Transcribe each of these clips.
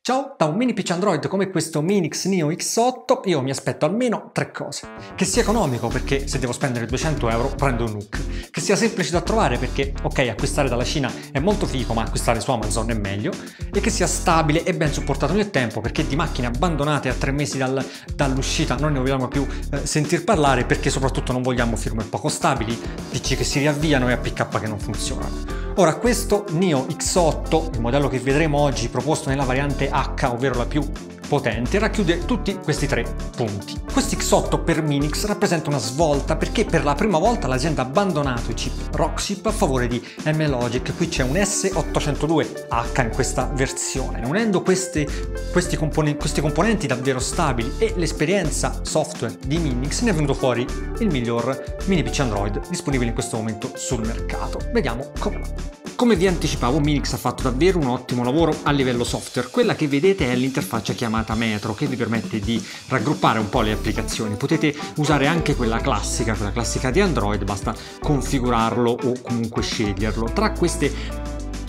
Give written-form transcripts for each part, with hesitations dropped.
Ciao, da un mini PC Android come questo Minix Neo X8 io mi aspetto almeno tre cose. Che sia economico, perché se devo spendere 200 euro prendo un NUC. Che sia semplice da trovare, perché ok, acquistare dalla Cina è molto figo, ma acquistare su Amazon è meglio. E che sia stabile e ben supportato nel tempo, perché di macchine abbandonate a 3 mesi dall'uscita non ne vogliamo più sentir parlare, perché soprattutto non vogliamo firmware poco stabili, PC che si riavviano e APK che non funzionano. Ora, questo Neo X8, il modello che vedremo oggi proposto nella variante H, ovvero la più potente, racchiude tutti questi tre punti. Questo X8 per Minix rappresenta una svolta perché per la prima volta l'azienda ha abbandonato i chip Rockchip a favore di M-Logic. Qui c'è un S802H in questa versione. Unendo questi componenti davvero stabili e l'esperienza software di Minix ne è venuto fuori il miglior mini PC Android disponibile in questo momento sul mercato. Vediamo come va. Come vi anticipavo, Minix ha fatto davvero un ottimo lavoro a livello software. Quella che vedete è l'interfaccia chiamata Metro, che vi permette di raggruppare un po' le applicazioni. Potete usare anche quella classica di Android, basta configurarlo o comunque sceglierlo. Tra queste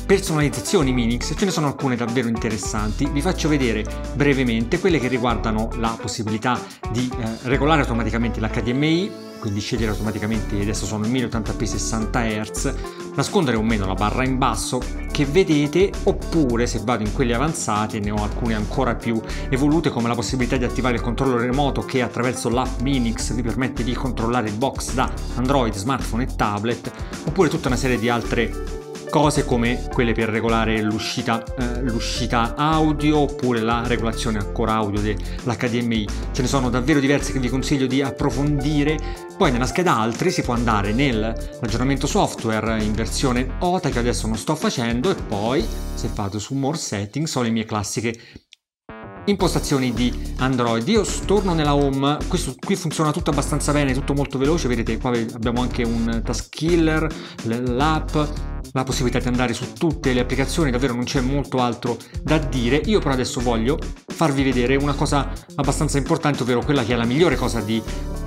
personalizzazioni Minix ce ne sono alcune davvero interessanti. Vi faccio vedere brevemente quelle che riguardano la possibilità di regolare automaticamente l'HDMI, quindi scegliere automaticamente, adesso sono 1080p 60 Hz, nascondere o meno la barra in basso che vedete, oppure se vado in quelle avanzate ne ho alcune ancora più evolute, come la possibilità di attivare il controllo remoto che attraverso l'app Minix vi permette di controllare il box da Android, smartphone e tablet, oppure tutta una serie di altre cose come quelle per regolare l'uscita audio, oppure la regolazione ancora audio dell'HDMI. Ce ne sono davvero diverse che vi consiglio di approfondire. Poi nella scheda altri si può andare nell'aggiornamento software in versione OTA, che adesso non sto facendo, e poi se vado su More Settings ho le mie classiche impostazioni di Android. Io torno nella home, questo qui funziona tutto abbastanza bene, tutto molto veloce. Vedete qua abbiamo anche un task killer, l'app, la possibilità di andare su tutte le applicazioni, davvero non c'è molto altro da dire. Io però adesso voglio farvi vedere una cosa abbastanza importante, ovvero quella che è la migliore cosa di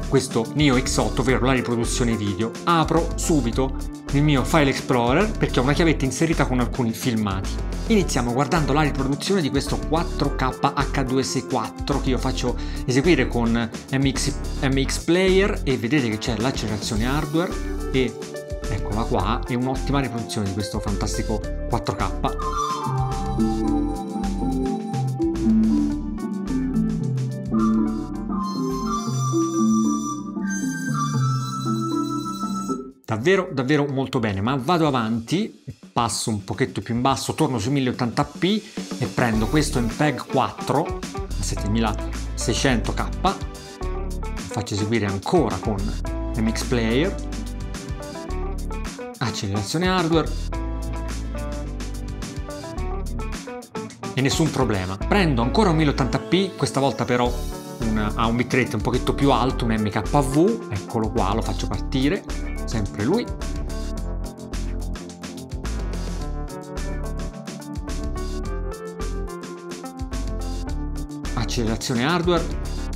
questo Neo X8, ovvero la riproduzione video. Apro subito il mio File Explorer perché ho una chiavetta inserita con alcuni filmati. Iniziamo guardando la riproduzione di questo 4K H264 che io faccio eseguire con MX Player, e vedete che c'è l'accelerazione hardware e eccola qua, è un'ottima riproduzione di questo fantastico 4K. Davvero molto bene, ma vado avanti, passo un pochetto più in basso, torno su 1080p e prendo questo MPEG 4 a 7600K, faccio eseguire ancora con MX Player, accelerazione hardware e nessun problema. Prendo ancora un 1080p, questa volta però ha un bitrate un pochetto più alto, un MKV, eccolo qua, lo faccio partire, sempre lui. Accelerazione hardware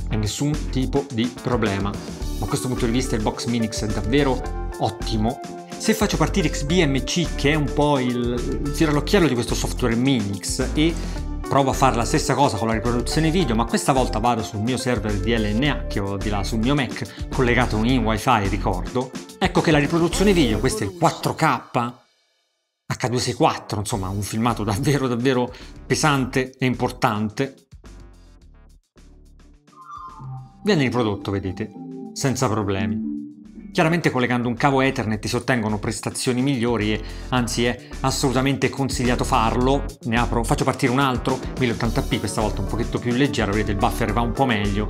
e nessun tipo di problema. Da questo punto di vista il box Minix è davvero ottimo. Se faccio partire XBMC, che è un po' il fiore all'occhiello di questo software Minix, e provo a fare la stessa cosa con la riproduzione video, ma questa volta vado sul mio server DLNA che ho di là sul mio Mac collegato in Wi-Fi, ricordo, ecco che la riproduzione video, questo è il 4K H264, insomma un filmato davvero pesante e importante, viene riprodotto, vedete, senza problemi. Chiaramente collegando un cavo Ethernet si ottengono prestazioni migliori e anzi è assolutamente consigliato farlo. Ne apro, faccio partire un altro 1080p, questa volta un pochetto più leggero, vedete il buffer va un po' meglio.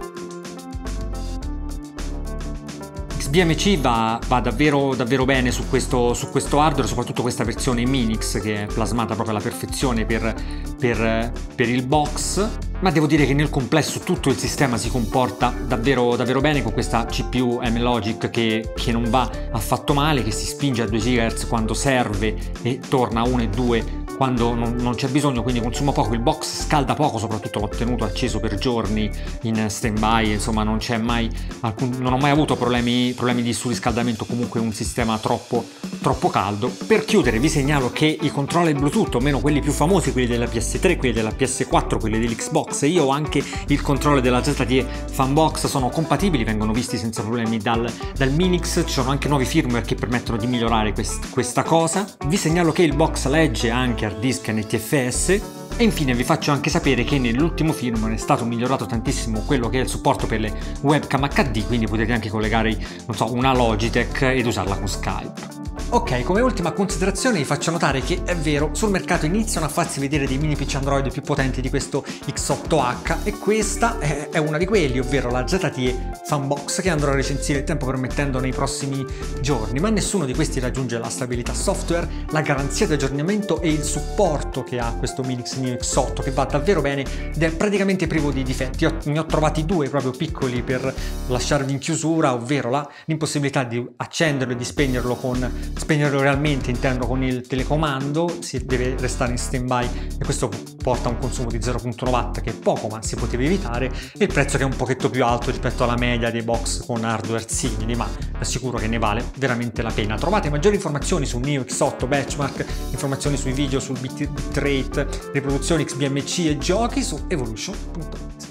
XBMC va davvero bene su questo hardware, soprattutto questa versione Minix che è plasmata proprio alla perfezione per il box, ma devo dire che nel complesso tutto il sistema si comporta davvero bene con questa CPU M-Logic che non va affatto male, che si spinge a 2 GHz quando serve e torna a 1,2 quando non c'è bisogno, quindi consuma poco, il box scalda poco, soprattutto l'ho tenuto acceso per giorni in stand-by, insomma non ho mai avuto problemi di surriscaldamento, comunque un sistema troppo caldo. Per chiudere vi segnalo che i controller Bluetooth, o meno quelli più famosi, quelli della PS3, quelli della PS4, quelli dell'Xbox, e io ho anche il controller della ZTE Fanbox, sono compatibili, vengono visti senza problemi dal Minix. Ci sono anche nuovi firmware che permettono di migliorare questa cosa. Vi segnalo che il box legge anche hard disk NTFS. E infine vi faccio anche sapere che nell'ultimo firmware è stato migliorato tantissimo quello che è il supporto per le webcam HD, quindi potete anche collegare, non so, una Logitech ed usarla con Skype. Ok, come ultima considerazione vi faccio notare che è vero, sul mercato iniziano a farsi vedere dei mini PC Android più potenti di questo X8H, e questa è una di quelli, ovvero la ZTE Fanbox, che andrò a recensire il tempo permettendo nei prossimi giorni, ma nessuno di questi raggiunge la stabilità software, la garanzia di aggiornamento e il supporto che ha questo Minix Neo X8, che va davvero bene ed è praticamente privo di difetti. Io ne ho trovati due proprio piccoli per lasciarvi in chiusura, ovvero l'impossibilità di accenderlo e di spegnerlo realmente, intendo con il telecomando, si deve restare in stand-by e questo porta a un consumo di 0,1 watt che è poco ma si poteva evitare, e il prezzo che è un pochetto più alto rispetto alla media dei box con hardware simili, ma assicuro che ne vale veramente la pena. Trovate maggiori informazioni su Neo X8 Benchmark, informazioni sui video sul bitrate, riproduzioni XBMC e giochi su evolution.it.